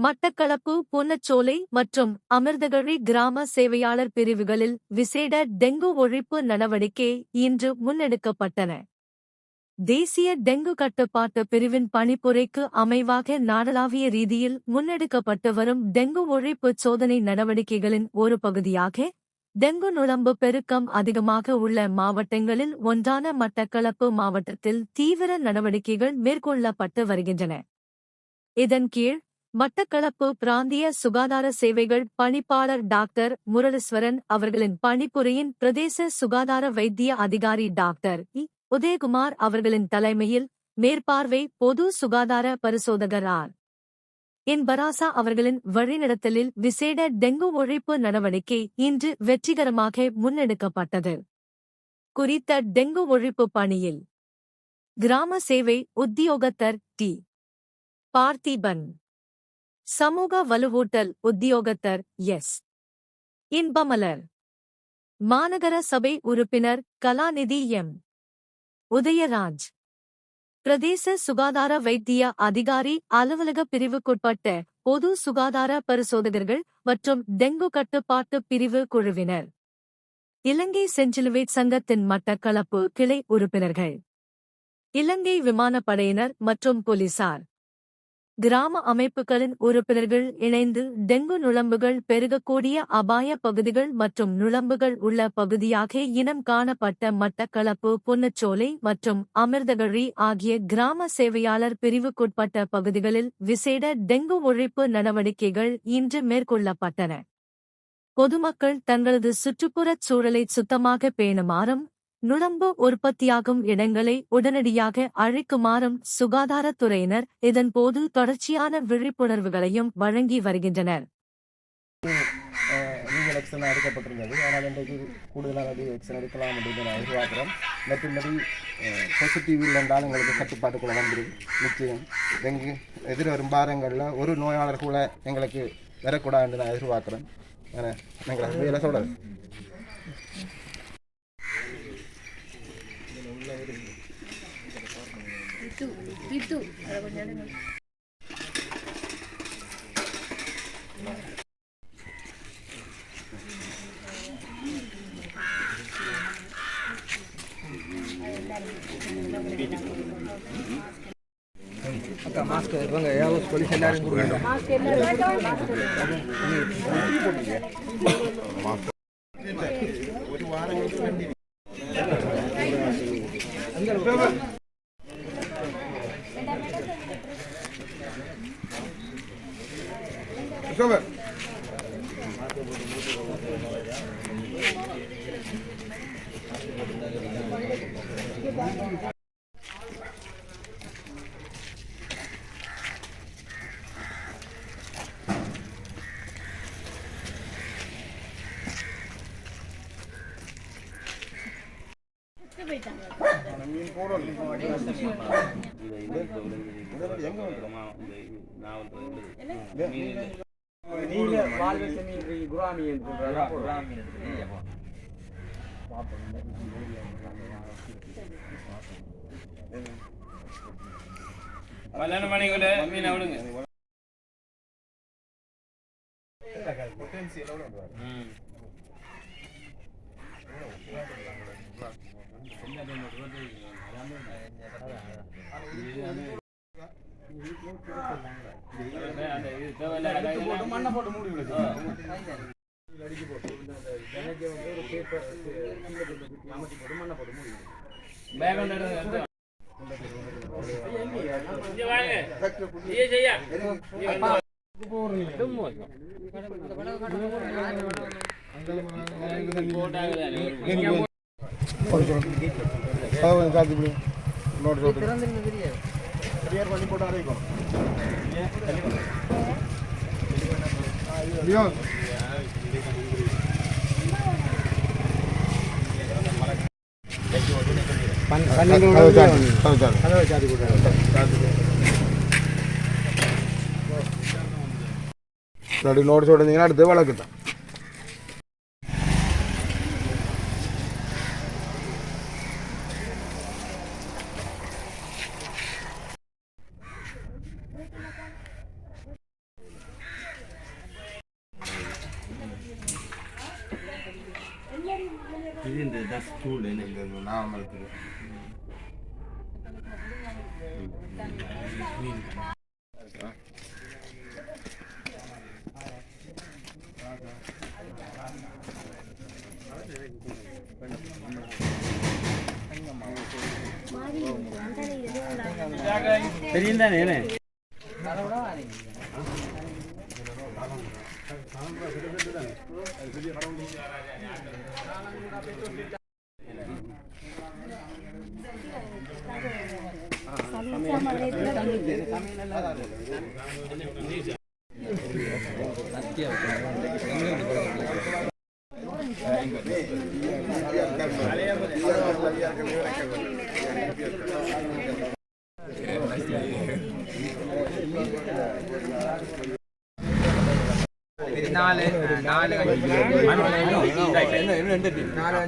மட்டக்களப்பு பொன்னச்சோலை மற்றும் அமிர்தகழி கிராம சேவையாளர் பிரிவுகளில் விசேட டெங்கு ஒழிப்பு நடவடிக்கை இன்று முன்னெடுக்கப்பட்டன. தேசிய டெங்கு கட்டுப்பாட்டு பிரிவின் பணிப்புரைக்கு அமைவாக நாடளாவிய ரீதியில் முன்னெடுக்கப்பட்டு வரும் டெங்கு ஒழிப்பு சோதனை நடவடிக்கைகளின் ஒரு பகுதியாக டெங்கு நுளம்பு பெருக்கம் அதிகமாக உள்ள மாவட்டங்களில் ஒன்றான மட்டக்களப்பு மாவட்டத்தில் தீவிர நடவடிக்கைகள் மேற்கொள்ளப்பட்டு வருகின்றன. இதன் கீழ் மட்டக்களப்பு பிராந்திய சுகாதார சேவைகள் பணிப்பாளர் டாக்டர் முரளீஸ்வரன் அவர்களின் பணிப்புரையின் பிரதேச சுகாதார வைத்திய அதிகாரி டாக்டர் உதயகுமார் அவர்களின் தலைமையில் மேற்பார்வை பொது சுகாதார பரிசோதகர் ஆர். என். பராசா அவர்களின் வழிநடத்தலில் விசேட டெங்கு ஒழிப்பு நடவடிக்கை இன்று வெற்றிகரமாக முன்னெடுக்கப்பட்டது. குறித்த டெங்கு ஒழிப்பு பணியில் கிராம சேவை உத்தியோகத்தர் டி. பார்த்திபன், சமூக வலுவூட்டல் உத்தியோகத்தர் எஸ். இன்பமலர், மாநகர சபை உறுப்பினர் கலாநிதி எம். உதயராஜ், பிரதேச சுகாதார வைத்திய அதிகாரி அலுவலக பிரிவுக்குட்பட்ட பொது சுகாதார பரிசோதகர்கள் மற்றும் டெங்கு கட்டுப்பாட்டு பிரிவு குழுவினர், இலங்கை செஞ்சிலுவைட் சங்கத்தின் மட்டக்களப்பு கிளை உறுப்பினர்கள், இலங்கை விமானப்படையினர் மற்றும் போலீசார், கிராம அமைப்புகளின் உறுப்பினர்கள் இணைந்து டெங்கு நுளம்புகள் பெருகக்கூடிய அபாய பகுதிகள் மற்றும் நுளம்புகள் உள்ள பகுதியாக இனம் காணப்பட்ட மட்டக்களப்பு பொன்னச்சோலை மற்றும் அமிர்தகழி ஆகிய கிராம சேவையாளர் பிரிவுக்குட்பட்ட பகுதிகளில் விசேட டெங்கு ஒழிப்பு நடவடிக்கைகள் இன்று மேற்கொள்ளப்பட்டன. பொதுமக்கள் தங்களது சுற்றுப்புறச் சூழலை சுத்தமாக பேணுமாறும் நுளம்பு உற்பத்தியாகும் இடங்களை உடனடியாக அழிக்குமாறும் சுகாதாரத்துறையினர் இதன்போது தொடர்ச்சியான விழிப்புணர்வுகளையும் வழங்கி வருகின்றனர். எடுக்கப்பட்டிருந்தது. ஆனால் இன்றைக்கு கூடுதலாக எக்ஸன் எடுக்கலாம் அப்படின்னு நான் எதிர்பார்க்கிறோம். மற்றபடி பாசிட்டிவ் இல்லைன்றால் எங்களுக்கு கட்டுப்பாட்டுக்குள்ள வந்துடும். நிச்சயம் எங்கு எதிர்வரும் வாரங்களில் ஒரு நோயாளர் கூட எங்களுக்கு வரக்கூடாது என்று நான் எதிர்பார்க்குறேன். எங்களுக்கு வேலை சொல்கிறேன். அக்கா மாஸ்க் இவங்க ஏதாவது போலீஸ் எல்லாரும் கொடுங்க. ஒரு வாரம் மண்ணை போட்டு மூடி பண்ணி போட்டு அரைக்கும். நோட்டு சொல்றீங்கன்னா அடுத்து வழக்குதான். இது இந்த டஸ்ட் டூல் என்ன இந்த நாமத்துக்கு தெரியும் தானே என்ன நாலு நாலு நாலு